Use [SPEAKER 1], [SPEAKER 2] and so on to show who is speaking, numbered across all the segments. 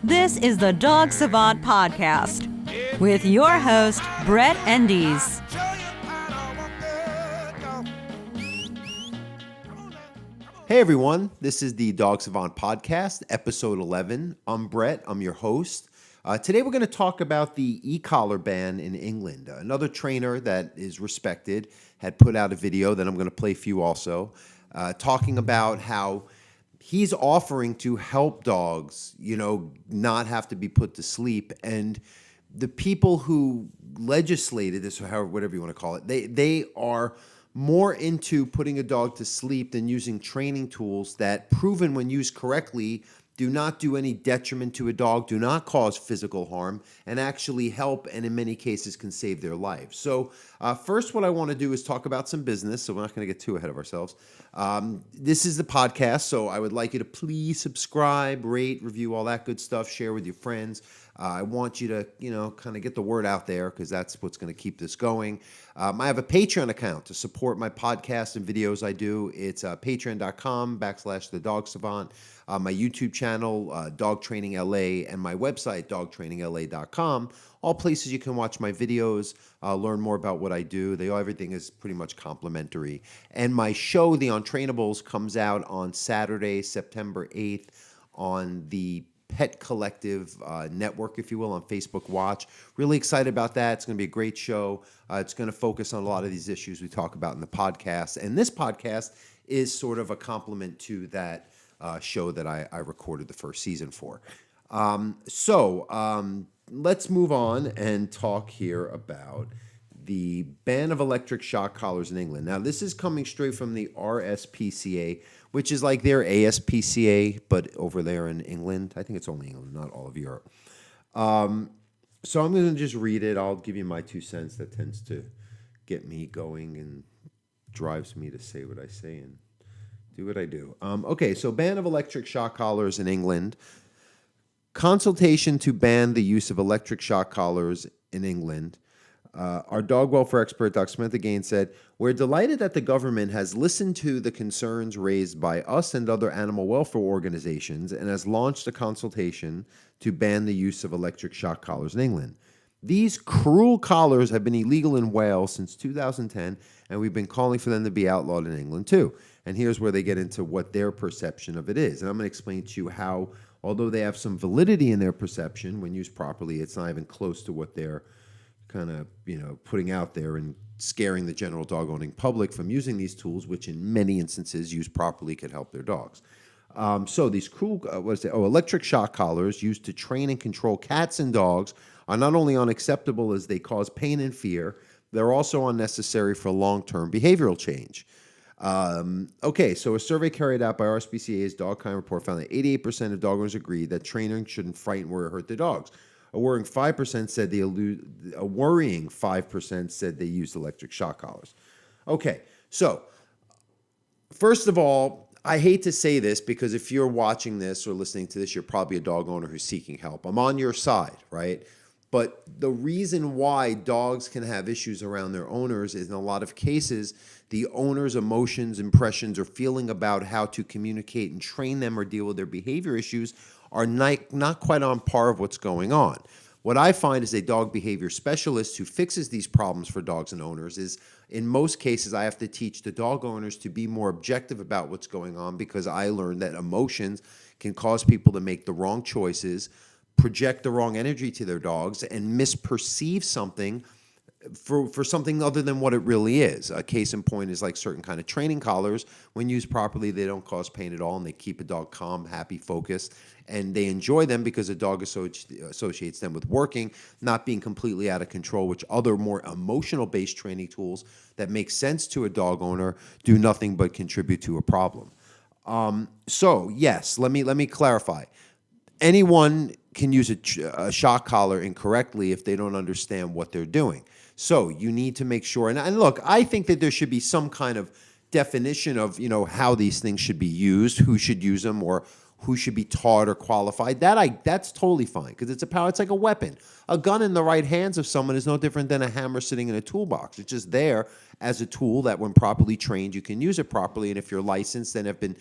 [SPEAKER 1] This is the Dog Savant Podcast with your host, Brett Endies.
[SPEAKER 2] Hey everyone, this is the Dog Savant Podcast, episode 11. I'm Brett, I'm your host. Today we're going to talk about the e-collar ban in England. Another trainer that is respected had put out a video that I'm going to play for you also, talking about how he's offering to help dogs, not have to be put to sleep. And the people who legislated this, or however, whatever you want to call it, they are more into putting a dog to sleep than using training tools that, proven when used correctly, do not do any detriment to a dog, do not cause physical harm, and actually help, and in many cases can save their life. So first, what I want to do is talk about some business, so we're not going to get too ahead of ourselves. This is the podcast, so I would like you to please subscribe, rate, review, all that good stuff, share with your friends. I want you to, kind of get the word out there because that's what's going to keep this going. I have a Patreon account to support my podcast and videos I do. It's patreon.com/the Dog Savant. My YouTube channel, Dog Training LA, and my website, dogtrainingla.com. All places you can watch my videos, learn more about what I do. Everything is pretty much complimentary. And my show, The Untrainables, comes out on Saturday, September 8th on the Pet Collective network, if you will, on Facebook Watch. Really excited about that. It's going to be a great show. It's going to focus on a lot of these issues we talk about in the podcast. And this podcast is sort of a complement to that show that I recorded the first season for. Let's move on and talk here about the ban of electric shock collars in England. Now, this is coming straight from the RSPCA, which is like their ASPCA, but over there in England. I think it's only England, not all of Europe. So I'm going to just read it. I'll give you my 2 cents. That tends to get me going and drives me to say what I say and do what I do. So ban of electric shock collars in England. Consultation to ban the use of electric shock collars in England. Our dog welfare expert, Dr. Samantha Gaines, said, "We're delighted that the government has listened to the concerns raised by us and other animal welfare organizations and has launched a consultation to ban the use of electric shock collars in England. These cruel collars have been illegal in Wales since 2010, and we've been calling for them to be outlawed in England too." And here's where they get into what their perception of it is. And I'm going to explain to you how, although they have some validity in their perception, when used properly, it's not even close to what they're kind of, putting out there and scaring the general dog-owning public from using these tools, which in many instances, used properly, could help their dogs. So these cruel, electric shock collars used to train and control cats and dogs are not only unacceptable as they cause pain and fear, they're also unnecessary for long-term behavioral change. So a survey carried out by RSPCA's Dog Kind Report found that 88% of dog owners agreed that training shouldn't frighten, worry, or hurt their dogs. A worrying 5% said they used electric shock collars. Okay, so first of all, I hate to say this because if you're watching this or listening to this, you're probably a dog owner who's seeking help. I'm on your side, right? But the reason why dogs can have issues around their owners is in a lot of cases, the owner's emotions, impressions, or feeling about how to communicate and train them or deal with their behavior issues are not quite on par of what's going on. What I find is a dog behavior specialist who fixes these problems for dogs and owners is, in most cases, I have to teach the dog owners to be more objective about what's going on because I learned that emotions can cause people to make the wrong choices, project the wrong energy to their dogs, and misperceive something for something other than what it really is. A case in point is like certain kind of training collars. When used properly, they don't cause pain at all, and they keep a dog calm, happy, focused, and they enjoy them because a dog associates them with working, not being completely out of control, which other more emotional-based training tools that make sense to a dog owner do nothing but contribute to a problem. Yes, let me clarify. Anyone can use a shock collar incorrectly if they don't understand what they're doing. So you need to make sure, and look, I think that there should be some kind of definition of, how these things should be used, who should use them, or who should be taught or qualified. That's totally fine because it's like a weapon. A gun in the right hands of someone is no different than a hammer sitting in a toolbox. It's just there as a tool that when properly trained, you can use it properly. And if you're licensed and have been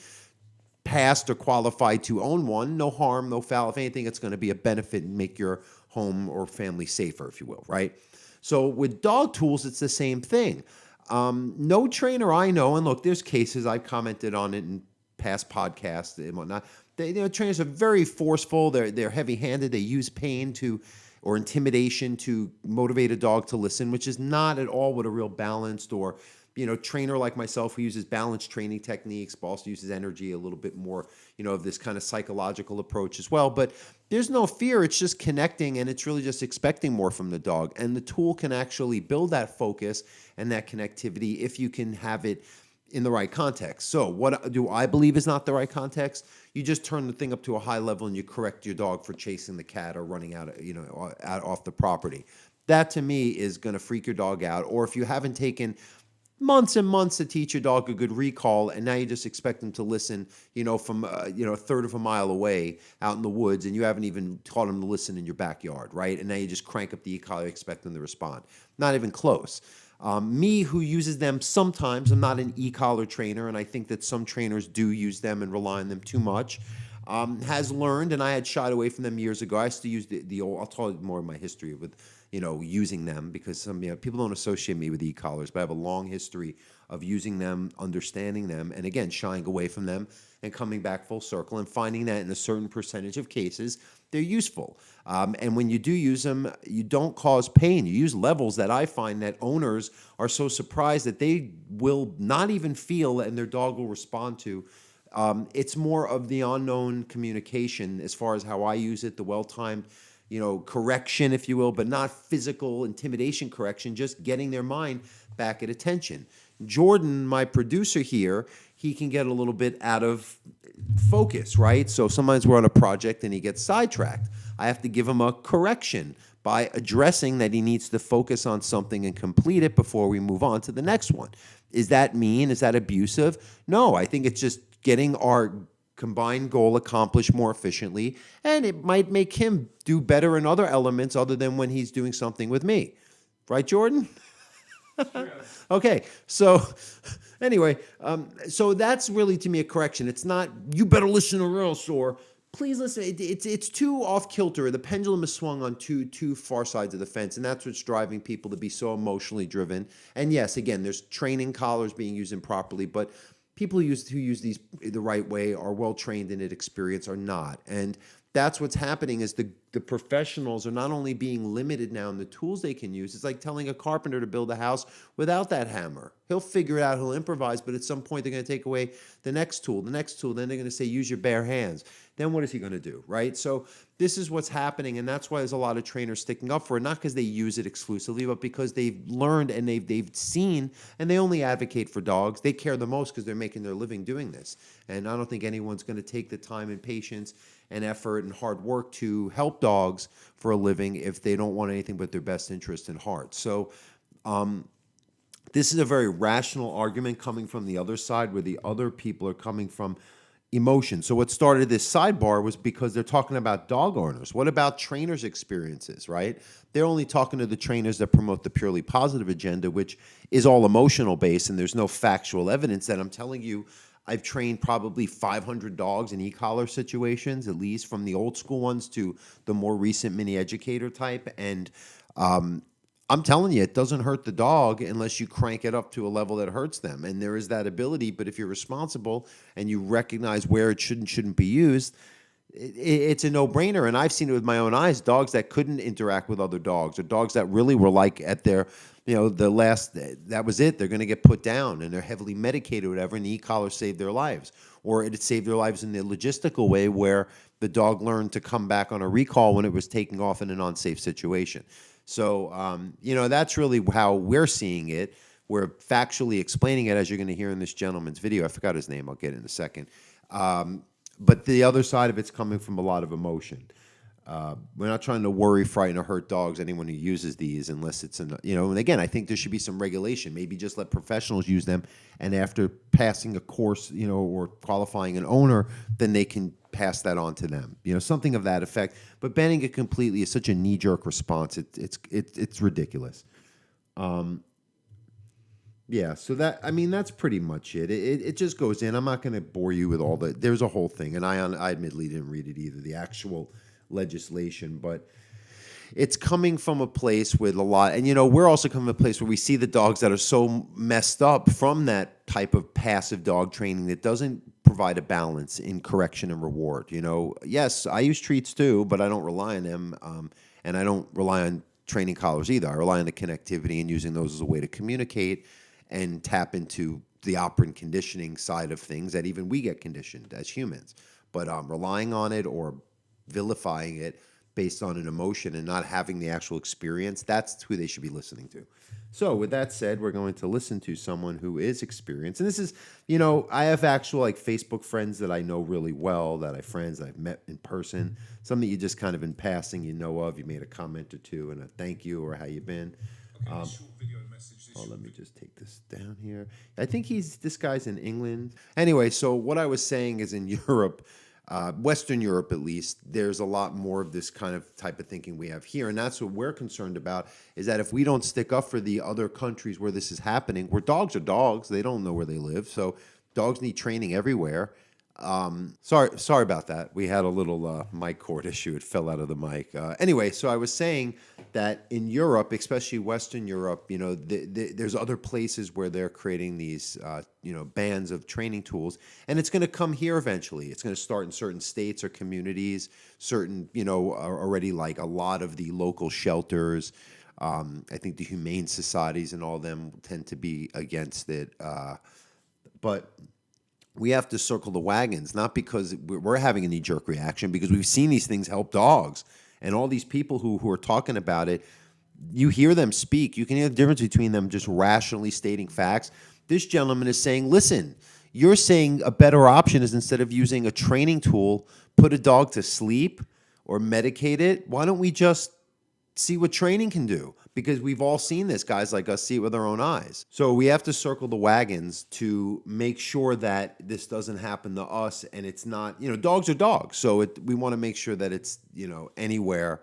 [SPEAKER 2] passed or qualified to own one, no harm, no foul. If anything, it's going to be a benefit and make your home or family safer, if you will, right? So with dog tools, it's the same thing. No trainer I know, and look, there's cases, I've commented on it in past podcasts and whatnot. Trainers are very forceful. They're heavy-handed. They use pain or intimidation to motivate a dog to listen, which is not at all what a real balanced or trainer like myself who uses balanced training techniques, but also uses energy a little bit more, of this kind of psychological approach as well. But there's no fear. It's just connecting, and it's really just expecting more from the dog. And the tool can actually build that focus and that connectivity if you can have it in the right context. So what do I believe is not the right context? You just turn the thing up to a high level and you correct your dog for chasing the cat or running out off the property. That to me is going to freak your dog out. Or if you haven't taken months and months to teach your dog a good recall, and now you just expect them to listen, from a third of a mile away out in the woods, and you haven't even taught them to listen in your backyard, right? And now you just crank up the e-collar, expect them to respond. Not even close. Me, who uses them sometimes, I'm not an e-collar trainer, and I think that some trainers do use them and rely on them too much, has learned, and I had shied away from them years ago. I used to use the old, I'll tell you more of my history with using them, because some people don't associate me with e-collars, but I have a long history of using them, understanding them, and again, shying away from them and coming back full circle and finding that in a certain percentage of cases, they're useful. And when you do use them, you don't cause pain. You use levels that I find that owners are so surprised that they will not even feel and their dog will respond to. It's more of the unknown communication as far as how I use it, the well-timed correction, if you will, but not physical intimidation correction, just getting their mind back at attention. Jordan, my producer here, he can get a little bit out of focus, right? So sometimes we're on a project and he gets sidetracked. I have to give him a correction by addressing that he needs to focus on something and complete it before we move on to the next one. Is that mean? Is that abusive? No, I think it's just getting our combined goal accomplished more efficiently, and it might make him do better in other elements other than when he's doing something with me. Right, Jordan? Okay, so anyway, so that's really to me a correction. It's not, you better listen or else, or please listen. It's too off kilter. The pendulum is swung on two far sides of the fence, and that's what's driving people to be so emotionally driven. And yes, again, there's training collars being used improperly, but people who use these the right way are well trained in it, experienced, are not. And that's what's happening is the professionals are not only being limited now in the tools they can use. It's like telling a carpenter to build a house without that hammer. He'll figure it out, he'll improvise, but at some point they're going to take away the next tool, then they're going to say, use your bare hands. Then what is he going to do, right? So this is what's happening, and that's why there's a lot of trainers sticking up for it, not because they use it exclusively, but because they've learned and they've seen, and they only advocate for dogs. They care the most because they're making their living doing this. And I don't think anyone's going to take the time and patience and effort and hard work to help dogs for a living if they don't want anything but their best interest in heart. So this is a very rational argument coming from the other side, where the other people are coming from emotion. So what started this sidebar was because they're talking about dog owners. What about trainers' experiences, right? They're only talking to the trainers that promote the purely positive agenda, which is all emotional based, and there's no factual evidence that I'm telling you. I've trained probably 500 dogs in e-collar situations, at least from the old school ones to the more recent mini educator type. And I'm telling you, it doesn't hurt the dog unless you crank it up to a level that hurts them. And there is that ability, but if you're responsible and you recognize where it should and shouldn't be used, it's a no-brainer. And I've seen it with my own eyes, dogs that couldn't interact with other dogs, or dogs that really were like at their, that was it. They're going to get put down and they're heavily medicated or whatever, and the e-collar saved their lives. Or it saved their lives in the logistical way where the dog learned to come back on a recall when it was taking off in an unsafe situation. So, that's really how we're seeing it. We're factually explaining it, as you're going to hear in this gentleman's video. I forgot his name. I'll get it in a second. But the other side of it's coming from a lot of emotion. We're not trying to worry, frighten, or hurt dogs, anyone who uses these, unless it's, and again, I think there should be some regulation. Maybe just let professionals use them, and after passing a course, or qualifying an owner, then they can pass that on to them, something of that effect. But banning it completely is such a knee-jerk response. It's ridiculous. Yeah, so that's pretty much it. It just goes in. I'm not going to bore you with all there's a whole thing, and I admittedly didn't read it either, the actual legislation, but it's coming from a place with a lot, and we're also coming from a place where we see the dogs that are so messed up from that type of passive dog training that doesn't provide a balance in correction and reward. Yes, I use treats too, but I don't rely on them, and I don't rely on training collars either. I rely on the connectivity and using those as a way to communicate and tap into the operant conditioning side of things that even we get conditioned as humans. But relying on it or vilifying it based on an emotion and not having the actual experience, that's who they should be listening to. So with that said, we're going to listen to someone who is experienced. And this is, I have actual Facebook friends that I know really well, that I've met in person. Some that you just kind of in passing, of, you made a comment or two and a thank you or how you been.
[SPEAKER 3] Okay, short video message.
[SPEAKER 2] Let me just take this down here. I think this guy's in England. Anyway, so what I was saying is in Europe, Western Europe at least, there's a lot more of this kind of type of thinking we have here. And that's what we're concerned about, is that if we don't stick up for the other countries where this is happening, where dogs are dogs, they don't know where they live. So dogs need training everywhere. Sorry about that. We had a little mic cord issue. It fell out of the mic. Anyway, so I was saying that in Europe, especially Western Europe, there's other places where they're creating these, bands of training tools, and it's going to come here eventually. It's going to start in certain states or communities, certain, are already like a lot of the local shelters. I think the humane societies and all of them tend to be against it. But we have to circle the wagons, not because we're having a knee-jerk reaction, because we've seen these things help dogs. And all these people who are talking about it, you hear them speak. You can hear the difference between them just rationally stating facts. This gentleman is saying, listen, you're saying a better option is, instead of using a training tool, put a dog to sleep or medicate it. Why don't we just see what training can do? Because we've all seen this, guys like us see it with our own eyes. So we have to circle the wagons to make sure that this doesn't happen to us, and it's not, dogs are dogs. So we want to make sure that it's, anywhere.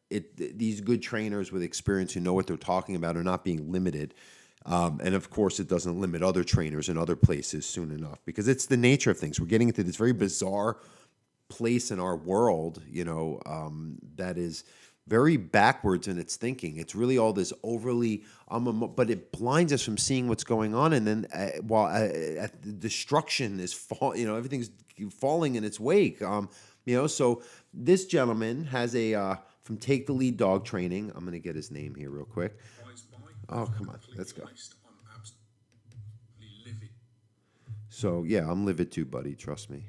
[SPEAKER 2] These good trainers with experience who know what they're talking about are not being limited. And of course, it doesn't limit other trainers in other places soon enough, because it's the nature of things. We're getting into this very bizarre place in our world, that is very backwards in its thinking. It's really all this overly, but it blinds us from seeing what's going on. And then while the destruction is everything's falling in its wake. So this gentleman has from Take the Lead Dog Training. I'm going to get his name here real quick. Oh, come on, let's go.
[SPEAKER 3] I'm absolutely livid.
[SPEAKER 2] So yeah, I'm livid too, buddy. Trust me.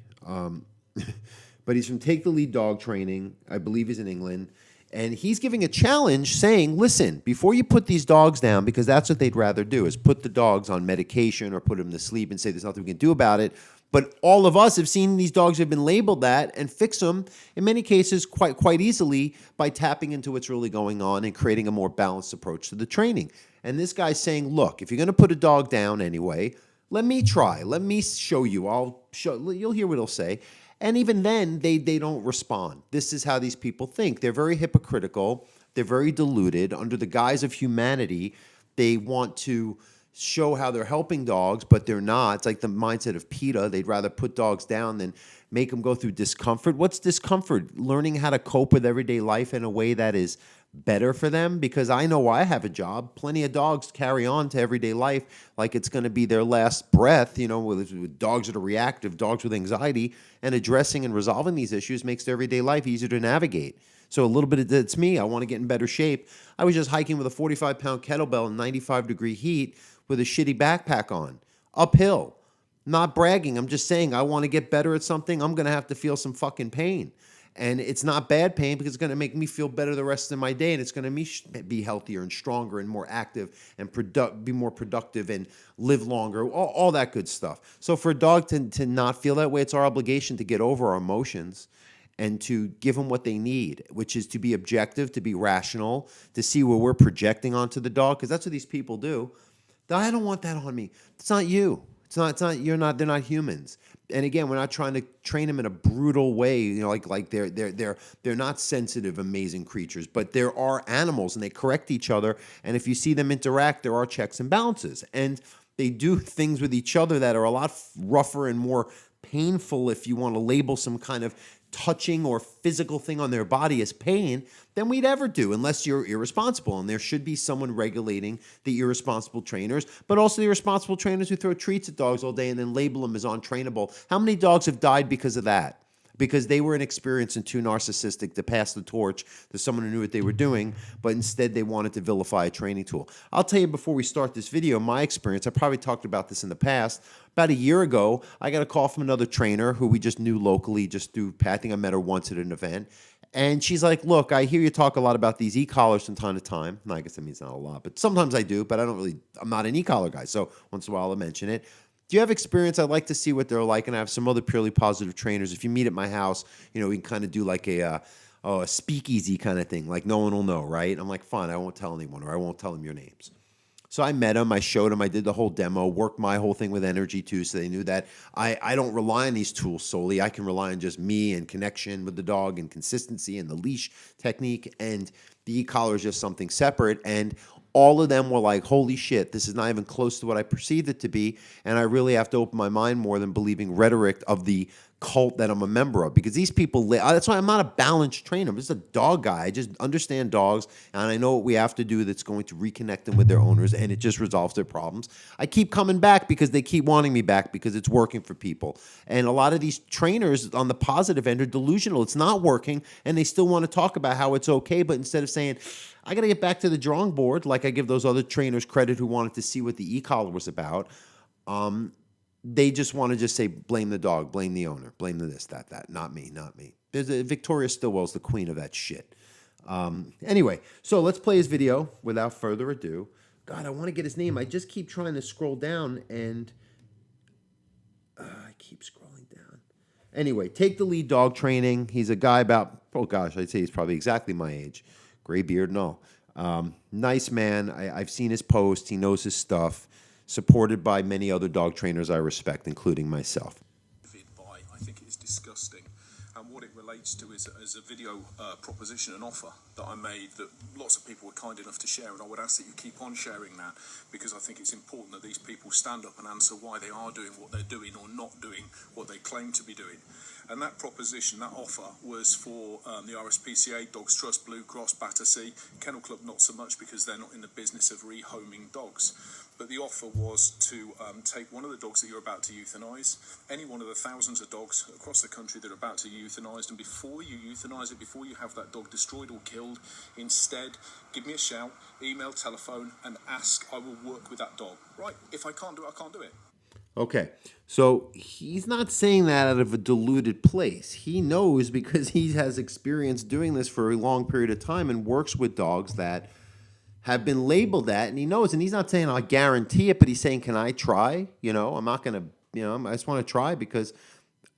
[SPEAKER 2] But he's from Take the Lead Dog Training. I believe he's in England. And he's giving a challenge saying, listen, before you put these dogs down, because that's what they'd rather do, is put the dogs on medication or put them to sleep and say there's nothing we can do about it. But all of us have seen these dogs have been labeled that and fix them, in many cases, quite easily by tapping into what's really going on and creating a more balanced approach to the training. And this guy's saying, look, if you're going to put a dog down anyway, let me try. Let me show you. You'll hear what he'll say. And even then, they don't respond. This is how these people think. They're very hypocritical. They're very deluded. Under the guise of humanity, they want to show how they're helping dogs, but they're not. It's like the mindset of PETA. They'd rather put dogs down than make them go through discomfort. What's discomfort? Learning how to cope with everyday life in a way that is better for them, because I know I have a job. Plenty of dogs carry on to everyday life like it's going to be their last breath, with dogs that are reactive, dogs with anxiety, and addressing and resolving these issues makes their everyday life easier to navigate. So a little bit of that's me. I want to get in better shape. I was just hiking with a 45-pound kettlebell in 95-degree heat with a shitty backpack on, uphill. Not bragging. I'm just saying I want to get better at something. I'm going to have to feel some fucking pain. And it's not bad pain, because it's going to make me feel better the rest of my day, and it's going to be healthier and stronger and more active and be more productive and live longer, all that good stuff. So for a dog to not feel that way, it's our obligation to get over our emotions and to give them what they need, which is to be objective, to be rational, to see where we're projecting onto the dog, because that's what these people do. I don't want that on me. It's not you. It's not. You're not. They're not humans. And again, we're not trying to train them in a brutal way, like they're not sensitive, amazing creatures, but there are animals and they correct each other. And if you see them interact, there are checks and balances. And they do things with each other that are a lot rougher and more painful, if you want to label some kind of touching or physical thing on their body as pain, than we'd ever do, unless you're irresponsible. And there should be someone regulating the irresponsible trainers, but also the irresponsible trainers who throw treats at dogs all day and then label them as untrainable. How many dogs have died because of that? Because they were inexperienced and too narcissistic to pass the torch to someone who knew what they were doing, but instead they wanted to vilify a training tool. I'll tell you before we start this video, my experience, I probably talked about this in the past. About a year ago, I got a call from another trainer who we just knew locally, just through, I think I met her once at an event. And she's like, look, I hear you talk a lot about these e-collars from time to time. And I guess that means not a lot, but sometimes I do, but I'm not an e-collar guy. So once in a while I'll mention it. Do you have experience? I'd like to see what they're like, and I have some other purely positive trainers. If you meet at my house, we can kind of do like a speakeasy kind of thing, like no one will know, right? I'm like, fine, I won't tell anyone, or I won't tell them your names. So I met him, I showed him, I did the whole demo, worked my whole thing with energy too, so they knew that I don't rely on these tools solely. I can rely on just me and connection with the dog and consistency and the leash technique, and the e-collar is just something separate. And all of them were like, holy shit, this is not even close to what I perceived it to be, and I really have to open my mind more than believing rhetoric of the cult that I'm a member of. Because these people, that's why I'm not a balanced trainer. I'm just a dog guy. I just understand dogs, and I know what we have to do that's going to reconnect them with their owners, and it just resolves their problems. I keep coming back because they keep wanting me back because it's working for people. And a lot of these trainers on the positive end are delusional. It's not working, and they still want to talk about how it's okay, but instead of saying, I got to get back to the drawing board, like I give those other trainers credit who wanted to see what the e-collar was about, they just want to just say, blame the dog, blame the owner, blame the this, that, not me. Victoria Stillwell's the queen of that shit. Anyway, so let's play his video without further ado. God, I want to get his name. I just keep trying to scroll down, and I keep scrolling down. Anyway, Take the Lead Dog Training. He's a guy about, I'd say he's probably exactly my age. Gray beard and all. Nice man. I've seen his posts. He knows his stuff. Supported by many other dog trainers I respect, including myself.
[SPEAKER 3] I think it is disgusting. And what it relates to is a video proposition and offer that I made that lots of people were kind enough to share, and I would ask that you keep on sharing that, because I think it's important that these people stand up and answer why they are doing what they're doing or not doing what they claim to be doing. And that proposition, that offer, was for the RSPCA, Dogs Trust, Blue Cross, Battersea, Kennel Club not so much because they're not in the business of rehoming dogs. But the offer was to take one of the dogs that you're about to euthanize, any one of the thousands of dogs across the country that are about to be euthanized, and before you euthanize it, before you have that dog destroyed or killed, instead, give me a shout, email, telephone, and ask. I will work with that dog. Right? If I can't do it, I can't do it.
[SPEAKER 2] Okay, so he's not saying that out of a deluded place. He knows, because he has experience doing this for a long period of time and works with dogs that have been labeled that, and he knows, and he's not saying I guarantee it, but he's saying, can I try? I'm not going to, I just want to try, because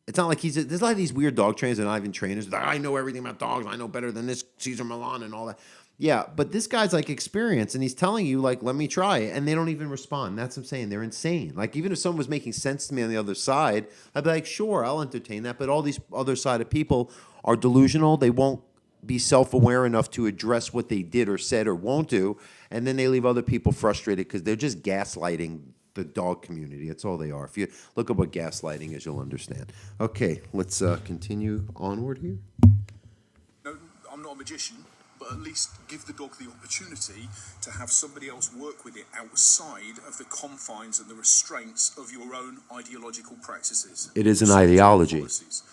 [SPEAKER 2] it's not like there's a lot of these weird dog trainers and not even trainers. Like, I know everything about dogs. I know better than this Cesar Millan and all that. Yeah, but this guy's like experienced, and he's telling you, like, let me try it, and they don't even respond. That's what I'm saying. They're insane. Like, even if someone was making sense to me on the other side, I'd be like, sure, I'll entertain that. But all these other side of people are delusional. They won't be self-aware enough to address what they did or said or won't do, and then they leave other people frustrated because they're just gaslighting the dog community. That's all they are. If you look at what gaslighting is, you'll understand. Okay, let's continue onward here.
[SPEAKER 3] No, I'm not a magician, but at least give the dog the opportunity to have somebody else work with it outside of the confines and the restraints of your own ideological practices.
[SPEAKER 2] It is an ideology.
[SPEAKER 3] Policies.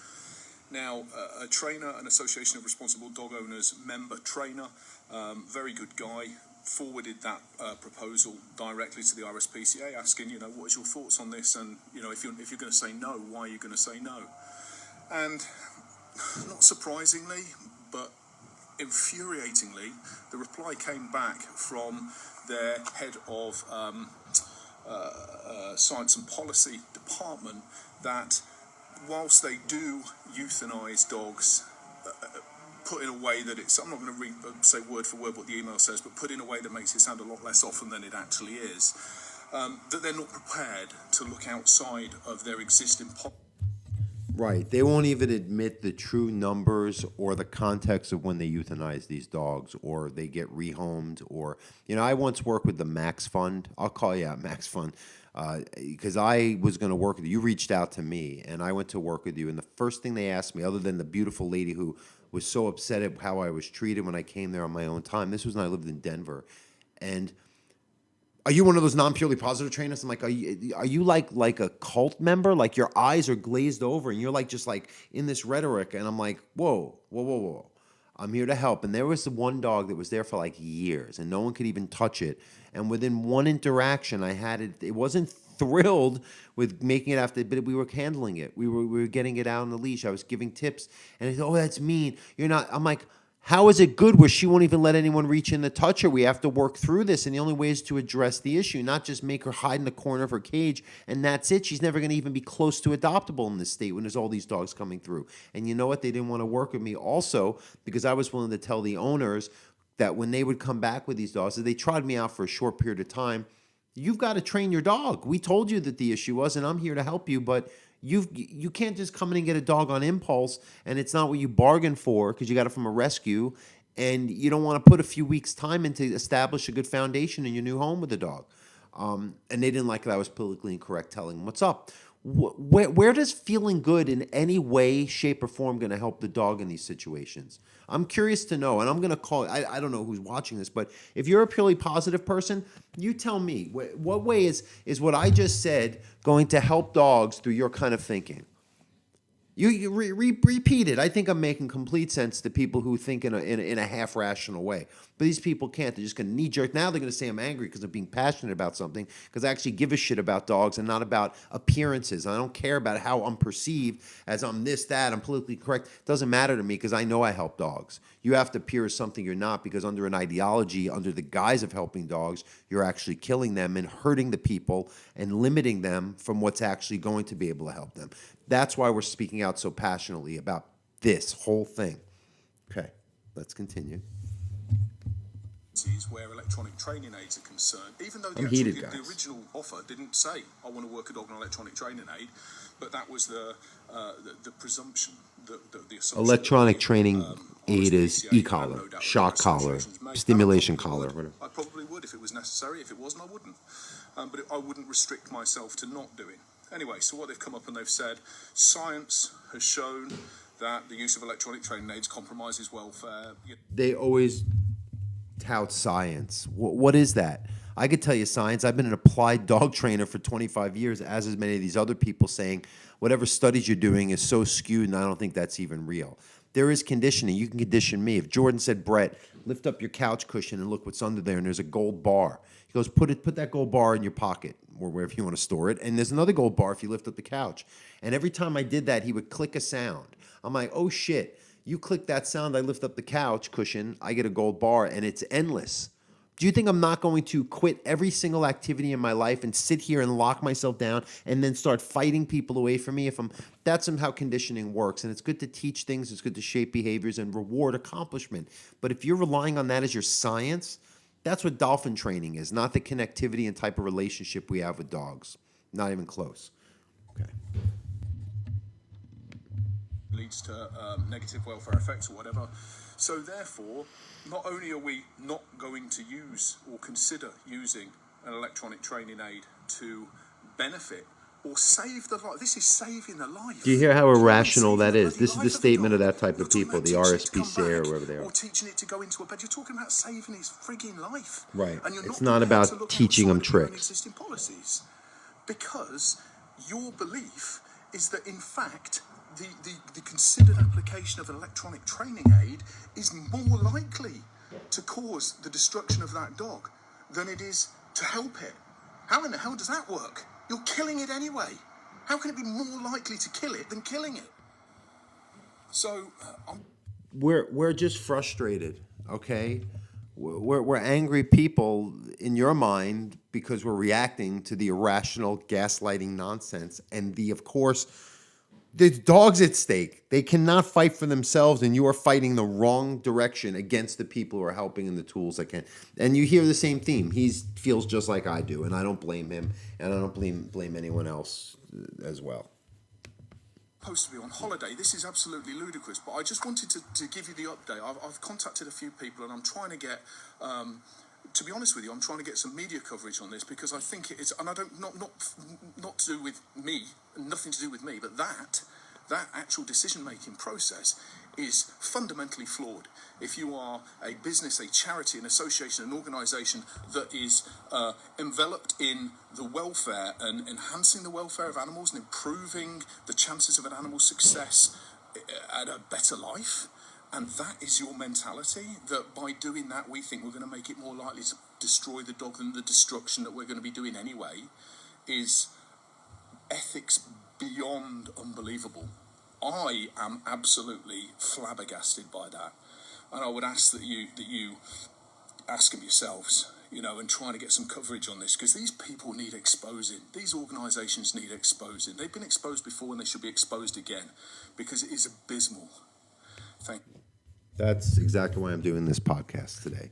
[SPEAKER 3] Now, a trainer, an Association of Responsible Dog Owners member trainer, very good guy, forwarded that proposal directly to the RSPCA, asking, what is your thoughts on this? And, if you're going to say no, why are you going to say no? And not surprisingly, but infuriatingly, the reply came back from their head of Science and Policy Department that whilst they do euthanize dogs, put in a way that it's, I'm not going to say word for word what the email says, but put in a way that makes it sound a lot less often than it actually is, that they're not prepared to look outside of their existing
[SPEAKER 2] Right. They won't even admit the true numbers or the context of when they euthanize these dogs or they get rehomed or, I once worked with the Max Fund. I'll call you out, Max Fund, because I was going to work with you. You reached out to me and I went to work with you. And the first thing they asked me, other than the beautiful lady who was so upset at how I was treated when I came there on my own time, this was when I lived in Denver. And are you one of those non-purely positive trainers? I'm like, are you like a cult member? Like your eyes are glazed over and you're like just like in this rhetoric. And I'm like, whoa. I'm here to help. And there was the one dog that was there for like years and no one could even touch it. And within one interaction I had it wasn't thrilled with making it after, but we were handling it. We were getting it out on the leash. I was giving tips and it, oh, that's mean. You're not. I'm like, how is it good where she won't even let anyone reach in to touch her? We have to work through this, and the only way is to address the issue, not just make her hide in the corner of her cage, and that's it. She's never going to even be close to adoptable in this state when there's all these dogs coming through. And you know what? They didn't want to work with me also because I was willing to tell the owners that when they would come back with these dogs, they tried me out for a short period of time. You've got to train your dog. We told you that the issue was, and I'm here to help you, but you can't just come in and get a dog on impulse, and it's not what you bargained for because you got it from a rescue, and you don't want to put a few weeks' time in to establish a good foundation in your new home with the dog. And they didn't like that I was politically incorrect telling them what's up. Where does feeling good in any way, shape, or form going to help the dog in these situations? I'm curious to know, and I'm going to call it, I don't know who's watching this, but if you're a purely positive person, you tell me, what way is what I just said going to help dogs through your kind of thinking? You repeat it. I think I'm making complete sense to people who think in a half rational way. But these people can't. They're just going to knee jerk. Now they're going to say I'm angry because I'm being passionate about something because I actually give a shit about dogs and not about appearances. I don't care about how I'm perceived as I'm this, that, I'm politically correct. It doesn't matter to me because I know I help dogs. You have to appear as something you're not because under an ideology, under the guise of helping dogs, you're actually killing them and hurting the people and limiting them from what's actually going to be able to help them. That's why we're speaking out so passionately about this whole thing. Okay, let's continue.
[SPEAKER 3] Where electronic training aids are concerned, even though the original offer didn't say I want to work a dog on electronic training aid, but that was the presumption, the assumption.
[SPEAKER 2] Electronic training aid is e-collar, shock collar, stimulation collar. Whatever.
[SPEAKER 3] I probably would if it was necessary. If it wasn't, I wouldn't. But I wouldn't restrict myself to not doing. Anyway, so what they've come up and they've said, science has shown that the use of electronic training aids compromises welfare.
[SPEAKER 2] They always tout science. What is that? I could tell you science. I've been an applied dog trainer for 25 years, as is many of these other people saying whatever studies you're doing is so skewed, and I don't think that's even real. There is conditioning. You can condition me. If Jordan said, Brett, lift up your couch cushion and look what's under there, and there's a gold bar. He goes, put that gold bar in your pocket or wherever you want to store it, and there's another gold bar if you lift up the couch. And every time I did that, he would click a sound. I'm like, oh shit, you click that sound, I lift up the couch cushion, I get a gold bar, and it's endless. Do you think I'm not going to quit every single activity in my life and sit here and lock myself down and then start fighting people away from me? That's how conditioning works. And it's good to teach things, it's good to shape behaviors and reward accomplishment. But if you're relying on that as your science, that's what dolphin training is, not the connectivity and type of relationship we have with dogs. Not even close. Okay.
[SPEAKER 3] Leads to negative welfare effects or whatever. So therefore, not only are we not going to use or consider using an electronic training aid to benefit or save the life. This is saving the life.
[SPEAKER 2] Do you hear how irrational that is? This is the statement of that type of people, the RSPCA or whoever they are.
[SPEAKER 3] Or teaching it to go into a bed. You're talking about saving his frigging life.
[SPEAKER 2] Right.
[SPEAKER 3] And you're
[SPEAKER 2] it's
[SPEAKER 3] not
[SPEAKER 2] not about teaching them tricks.
[SPEAKER 3] Existing policies. Because your belief is that, in fact, the considered application of an electronic training aid is more likely to cause the destruction of that dog than it is to help it. How in the hell does that work? You're killing it anyway. How can it be more likely to kill it than killing it? So
[SPEAKER 2] we're just frustrated, okay? We're angry people in your mind because we're reacting to the irrational gaslighting nonsense and of course, there's dogs at stake. They cannot fight for themselves, and you are fighting the wrong direction against the people who are helping and the tools that can. And you hear the same theme. He feels just like I do, and I don't blame him, and I don't blame anyone else as well.
[SPEAKER 3] supposed to be on holiday. This is absolutely ludicrous, but I just wanted to give you the update. I've contacted a few people, and I'm trying to get, to be honest with you, I'm trying to get some media coverage on this, because I think it is, and I don't, not to do with me, nothing to do with me, but that actual decision-making process is fundamentally flawed. If you are a business, a charity, an association, an organisation that is enveloped in the welfare and enhancing the welfare of animals and improving the chances of an animal's success at a better life, and that is your mentality, that by doing that we think we're going to make it more likely to destroy the dog than the destruction that we're going to be doing anyway, is ethics beyond unbelievable. I am absolutely flabbergasted by that, and I would ask that you ask them yourselves, and trying to get some coverage on this, because these people need exposing. These organisations need exposing. They've been exposed before, and they should be exposed again, because it is abysmal. Thank you.
[SPEAKER 2] That's exactly why I'm doing this podcast today.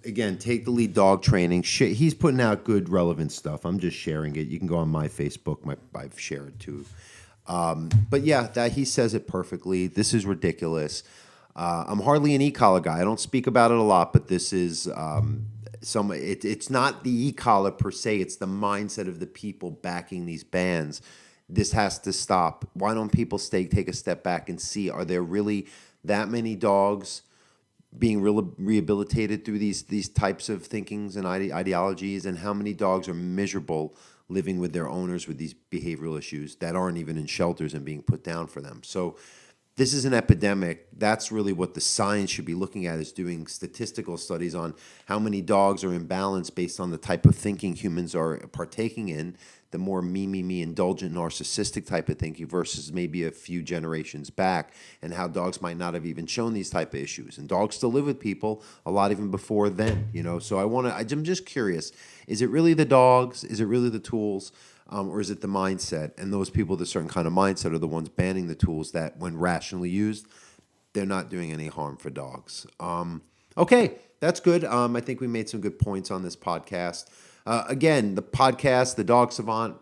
[SPEAKER 2] Again, Take the Lead Dog Training. He's putting out good, relevant stuff. I'm just sharing it. You can go on my Facebook. I've shared it too. But yeah, that he says it perfectly. This is ridiculous. I'm hardly an e-collar guy. I don't speak about it a lot, but this is it's not the e-collar per se. It's the mindset of the people backing these bans. This has to stop. Why don't people take a step back and see, are there really that many dogs being rehabilitated through these types of thinkings and ideologies, and how many dogs are miserable living with their owners with these behavioral issues that aren't even in shelters and being put down for them? So this is an epidemic. That's really what the science should be looking at, is doing statistical studies on how many dogs are imbalanced based on the type of thinking humans are partaking in, the more me, indulgent, narcissistic type of thinking versus maybe a few generations back, and how dogs might not have even shown these type of issues. And dogs still live with people a lot even before then, So I'm just curious, is it really the dogs? Is it really the tools? Or is it the mindset? And those people with a certain kind of mindset are the ones banning the tools that, when rationally used, they're not doing any harm for dogs. Okay, that's good. I think we made some good points on this podcast. Again, the podcast, the Dog Savant,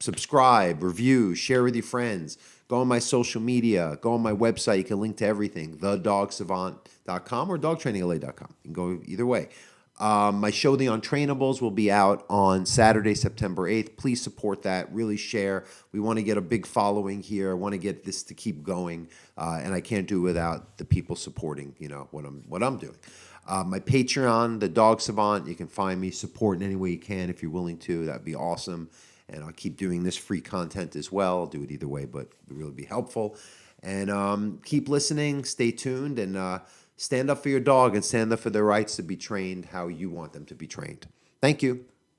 [SPEAKER 2] subscribe, review, share with your friends. Go on my social media. Go on my website. You can link to everything, thedogsavant.com or dogtrainingla.com. You can go either way. My show, The Untrainables, will be out on Saturday, September 8th. Please support that. Really share. We want to get a big following here. I want to get this to keep going, and I can't do it without the people supporting, what I'm doing. My Patreon, The Dog Savant. You can find me. Support in any way you can if you're willing to. That'd be awesome. And I'll keep doing this free content as well. I'll do it either way, but it would really be helpful. And keep listening. Stay tuned, and stand up for your dog and stand up for their rights to be trained how you want them to be trained. Thank you.